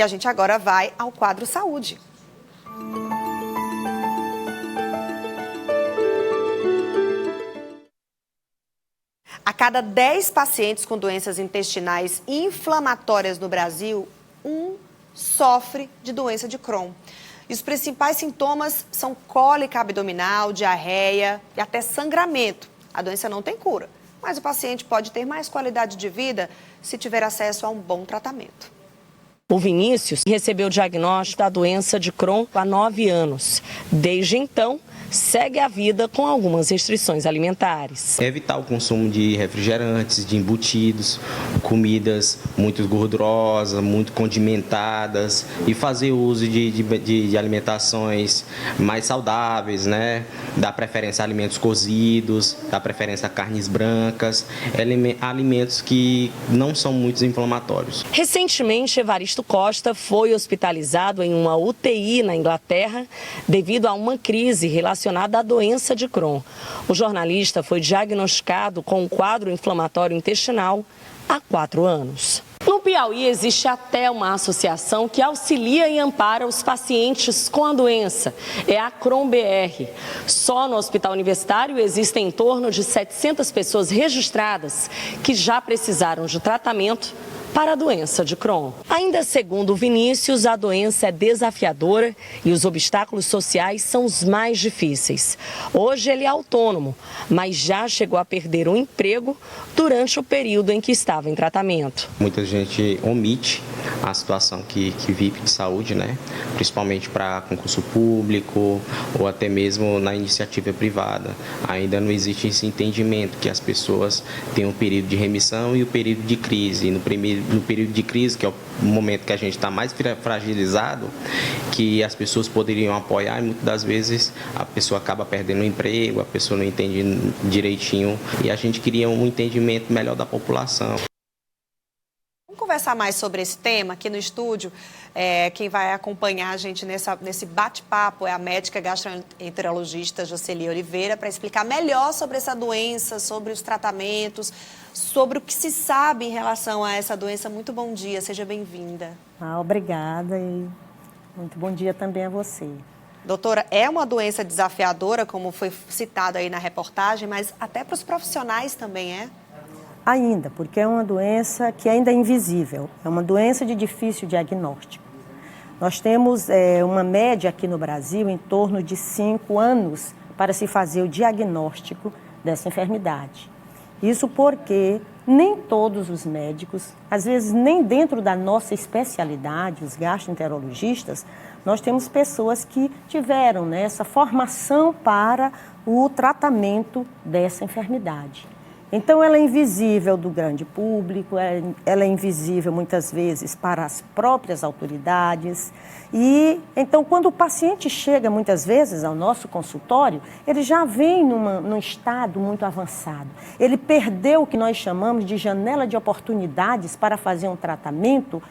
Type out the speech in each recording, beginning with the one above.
E a gente agora vai ao quadro Saúde. A cada 10 pacientes com doenças intestinais inflamatórias no Brasil, um sofre de doença de Crohn. E os principais sintomas são cólica abdominal, diarreia e até sangramento. A doença não tem cura, mas o paciente pode ter mais qualidade de vida se tiver acesso a um bom tratamento. O Vinícius recebeu o diagnóstico da doença de Crohn há 9 anos. Desde então, segue a vida com algumas restrições alimentares. Evitar o consumo de refrigerantes, de embutidos, comidas muito gordurosas, muito condimentadas e fazer uso de alimentações mais saudáveis, né? Dar preferência a alimentos cozidos, dar preferência a carnes brancas, alimentos que não são muito inflamatórios. Recentemente, Evaristo Costa foi hospitalizado em uma UTI na Inglaterra devido a uma crise relacionada à doença de Crohn. O jornalista foi diagnosticado com um quadro inflamatório intestinal há 4 anos. No Piauí existe até uma associação que auxilia e ampara os pacientes com a doença. É a Crohn BR. Só no Hospital Universitário existem em torno de 700 pessoas registradas que já precisaram de tratamento para a doença de Crohn. Ainda segundo o Vinícius, a doença é desafiadora e os obstáculos sociais são os mais difíceis. Hoje ele é autônomo, mas já chegou a perder o emprego durante o período em que estava em tratamento. Muita gente omite a situação que vive de saúde, né? Principalmente para concurso público ou até mesmo na iniciativa privada. Ainda não existe esse entendimento que as pessoas têm um período de remissão e o período de crise. E no período de crise, que é o momento que a gente está mais fragilizado, que as pessoas poderiam apoiar e muitas das vezes a pessoa acaba perdendo o emprego, a pessoa não entende direitinho e a gente queria um entendimento melhor da população. Conversar mais sobre esse tema aqui no estúdio. Quem vai acompanhar a gente nesse bate-papo é a médica gastroenterologista Jocely Oliveira, para explicar melhor sobre essa doença, sobre os tratamentos, sobre o que se sabe em relação a essa doença. Muito bom dia, seja bem-vinda. Obrigada e muito bom dia também a você. Doutora, é uma doença desafiadora, como foi citado aí na reportagem, mas até para os profissionais também é? Ainda, porque é uma doença que ainda é invisível, é uma doença de difícil diagnóstico. Nós temos uma média aqui no Brasil em torno de 5 anos para se fazer o diagnóstico dessa enfermidade. Isso porque nem todos os médicos, às vezes nem dentro da nossa especialidade, os gastroenterologistas, nós temos pessoas que tiveram essa formação para o tratamento dessa enfermidade. Então, ela é invisível do grande público, ela é invisível muitas vezes para as próprias autoridades. E, então, quando o paciente chega muitas vezes ao nosso consultório, ele já vem num estado muito avançado. Ele perdeu o que nós chamamos de janela de oportunidades para fazer um tratamento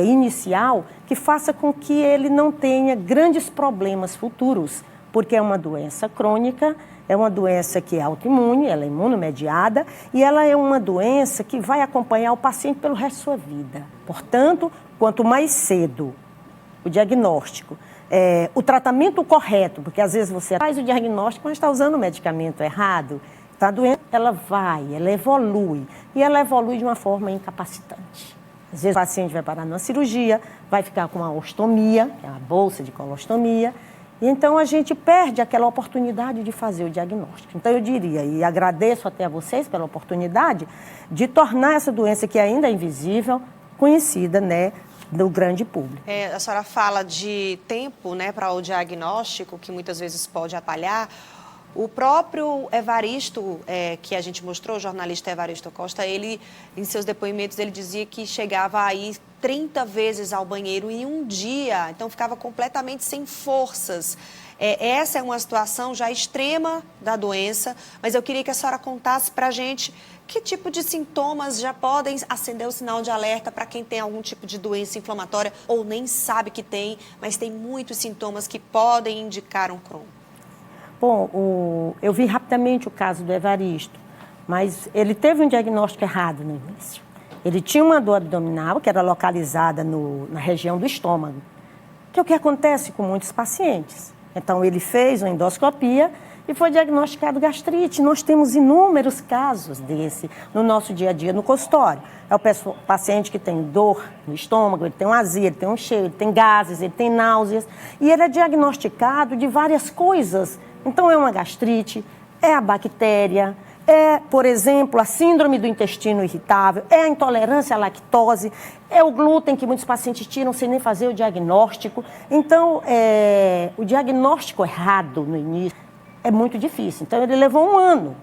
inicial que faça com que ele não tenha grandes problemas futuros, porque é uma doença crônica. É uma doença que é autoimune, ela é imunomediada e ela é uma doença que vai acompanhar o paciente pelo resto da sua vida. Portanto, quanto mais cedo o diagnóstico, o tratamento correto, porque às vezes você faz o diagnóstico, mas está usando o medicamento errado, a doença ela evolui e ela evolui de uma forma incapacitante. Às vezes o paciente vai parar numa cirurgia, vai ficar com uma ostomia, que é uma bolsa de colostomia. Então, a gente perde aquela oportunidade de fazer o diagnóstico. Então, eu diria, e agradeço até a vocês pela oportunidade, de tornar essa doença, que ainda é invisível, conhecida, do grande público. A senhora fala de tempo, para o diagnóstico, que muitas vezes pode atalhar. O próprio Evaristo, que a gente mostrou, o jornalista Evaristo Costa, ele, em seus depoimentos, ele dizia que chegava a ir 30 vezes ao banheiro em um dia, então ficava completamente sem forças. Essa é uma situação já extrema da doença, mas eu queria que a senhora contasse para a gente que tipo de sintomas já podem acender o sinal de alerta para quem tem algum tipo de doença inflamatória ou nem sabe que tem, mas tem muitos sintomas que podem indicar um Crohn. Bom, eu vi rapidamente o caso do Evaristo, mas ele teve um diagnóstico errado no início. Ele tinha uma dor abdominal que era localizada na região do estômago, que é o que acontece com muitos pacientes. Então, ele fez uma endoscopia e foi diagnosticado gastrite. Nós temos inúmeros casos desse no nosso dia a dia no consultório. É o paciente que tem dor no estômago, ele tem uma azia, ele tem um cheiro, ele tem gases, ele tem náuseas. E ele é diagnosticado de várias coisas. Então, é uma gastrite, é a bactéria, é, por exemplo, a síndrome do intestino irritável, é a intolerância à lactose, é o glúten que muitos pacientes tiram sem nem fazer o diagnóstico. Então, o diagnóstico errado no início é muito difícil. Então, ele levou um ano.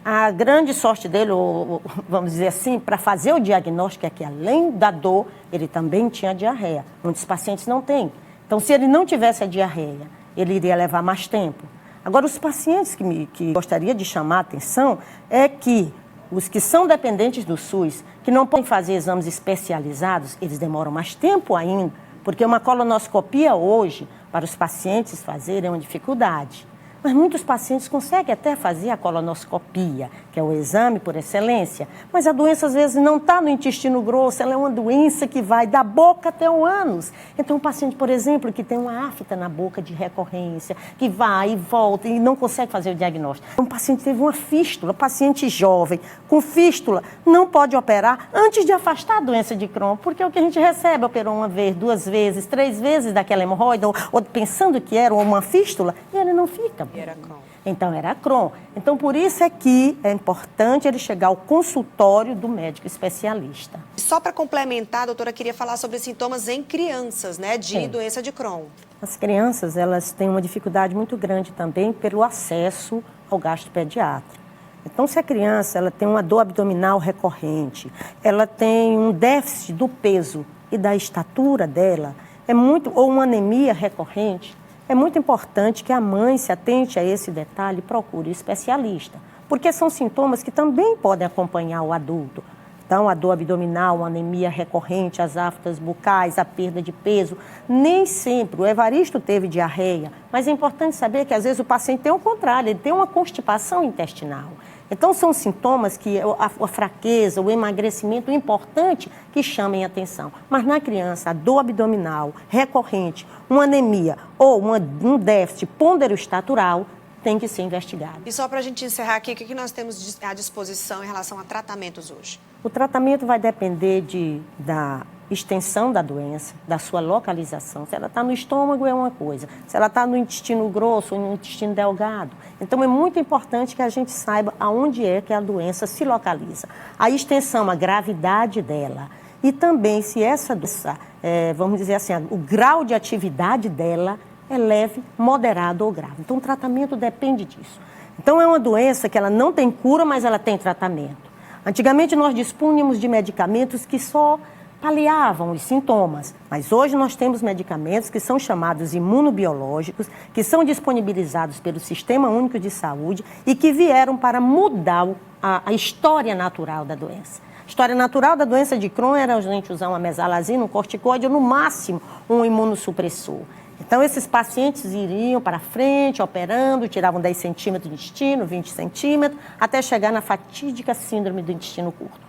A grande sorte dele, ou vamos dizer assim, para fazer o diagnóstico é que, além da dor, ele também tinha diarreia. Muitos pacientes não têm. Então, se ele não tivesse a diarreia, ele iria levar mais tempo. Agora, os pacientes que gostaria de chamar a atenção é que os que são dependentes do SUS, que não podem fazer exames especializados, eles demoram mais tempo ainda, porque uma colonoscopia hoje, para os pacientes fazerem, é uma dificuldade. Mas muitos pacientes conseguem até fazer a colonoscopia, que é o exame por excelência, mas a doença às vezes não está no intestino grosso, ela é uma doença que vai da boca até o ânus. Então, um paciente, por exemplo, que tem uma afta na boca de recorrência, que vai e volta e não consegue fazer o diagnóstico. Um paciente teve uma fístula, paciente jovem com fístula, não pode operar antes de afastar a doença de Crohn, porque o que a gente recebe, operou uma vez, 2 vezes, 3 vezes daquela hemorroida, ou pensando que era uma fístula, e ele não fica. Era Crohn. Então, era Crohn. Então, por isso é que é importante ele chegar ao consultório do médico especialista. Só para complementar, doutora, queria falar sobre sintomas em crianças, né, de doença de Crohn. As crianças, elas têm uma dificuldade muito grande também pelo acesso ao gastropediatra. Então, se a criança ela tem uma dor abdominal recorrente, ela tem um déficit do peso e da estatura dela, ou uma anemia recorrente, é muito importante que a mãe se atente a esse detalhe e procure especialista, porque são sintomas que também podem acompanhar o adulto. Então, a dor abdominal, a anemia recorrente, as aftas bucais, a perda de peso. Nem sempre. O Evaristo teve diarreia, mas é importante saber que às vezes o paciente tem o contrário, ele tem uma constipação intestinal. Então, são sintomas que a fraqueza, o emagrecimento, é importante que chamem atenção. Mas na criança, a dor abdominal recorrente, uma anemia ou um déficit ponderoestatural tem que ser investigado. E só para a gente encerrar aqui, o que nós temos à disposição em relação a tratamentos hoje? O tratamento vai depender da extensão da doença, da sua localização. Se ela está no estômago, é uma coisa. Se ela está no intestino grosso ou no intestino delgado. Então, é muito importante que a gente saiba aonde é que a doença se localiza. A extensão, a gravidade dela. E também se essa doença, vamos dizer assim, o grau de atividade dela é leve, moderado ou grave. Então, o tratamento depende disso. Então, é uma doença que ela não tem cura, mas ela tem tratamento. Antigamente, nós dispunhamos de medicamentos que só paliavam os sintomas, mas hoje nós temos medicamentos que são chamados imunobiológicos, que são disponibilizados pelo Sistema Único de Saúde e que vieram para mudar a história natural da doença. A história natural da doença de Crohn era a gente usar uma mesalazina, um corticoide ou, no máximo, um imunossupressor. Então, esses pacientes iriam para frente, operando, tiravam 10 centímetros de intestino, 20 centímetros, até chegar na fatídica síndrome do intestino curto.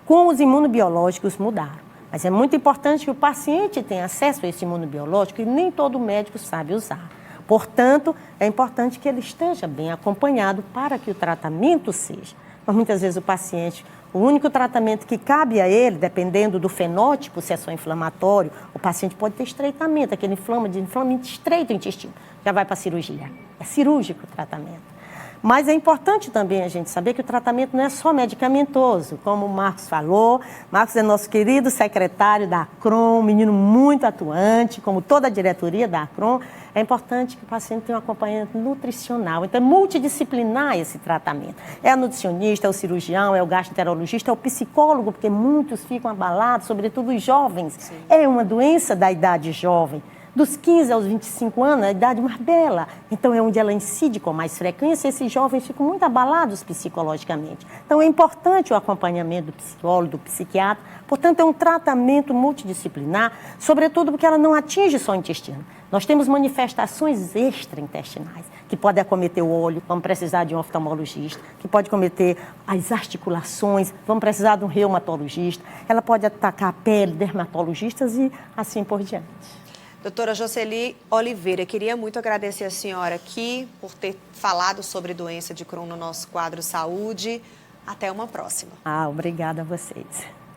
Com os imunobiológicos mudaram. Mas é muito importante que o paciente tenha acesso a esse imunobiológico e nem todo médico sabe usar. Portanto, é importante que ele esteja bem acompanhado para que o tratamento seja. Mas muitas vezes o paciente, o único tratamento que cabe a ele, dependendo do fenótipo, se é só inflamatório, o paciente pode ter estreitamento, aquele inflamamento estreito o intestino, já vai para a cirurgia. É cirúrgico o tratamento. Mas é importante também a gente saber que o tratamento não é só medicamentoso, como o Marcos falou. Marcos é nosso querido secretário da Crohn, um menino muito atuante, como toda a diretoria da Crohn. É importante que o paciente tenha um acompanhamento nutricional. Então, é multidisciplinar esse tratamento. É a nutricionista, é o cirurgião, é o gastroenterologista, é o psicólogo, porque muitos ficam abalados, sobretudo os jovens. Sim. É uma doença da idade jovem. Dos 15 aos 25 anos, a idade mais bela. Então, é onde ela incide com mais frequência. Esses jovens ficam muito abalados psicologicamente. Então, é importante o acompanhamento do psicólogo, do psiquiatra. Portanto, é um tratamento multidisciplinar, sobretudo porque ela não atinge só o intestino. Nós temos manifestações extraintestinais, que podem acometer o olho, vamos precisar de um oftalmologista, que pode acometer as articulações, vamos precisar de um reumatologista, ela pode atacar a pele, dermatologistas e assim por diante. Doutora Jocely Oliveira, queria muito agradecer a senhora aqui por ter falado sobre doença de Crohn no nosso quadro Saúde. Até uma próxima. Obrigada a vocês.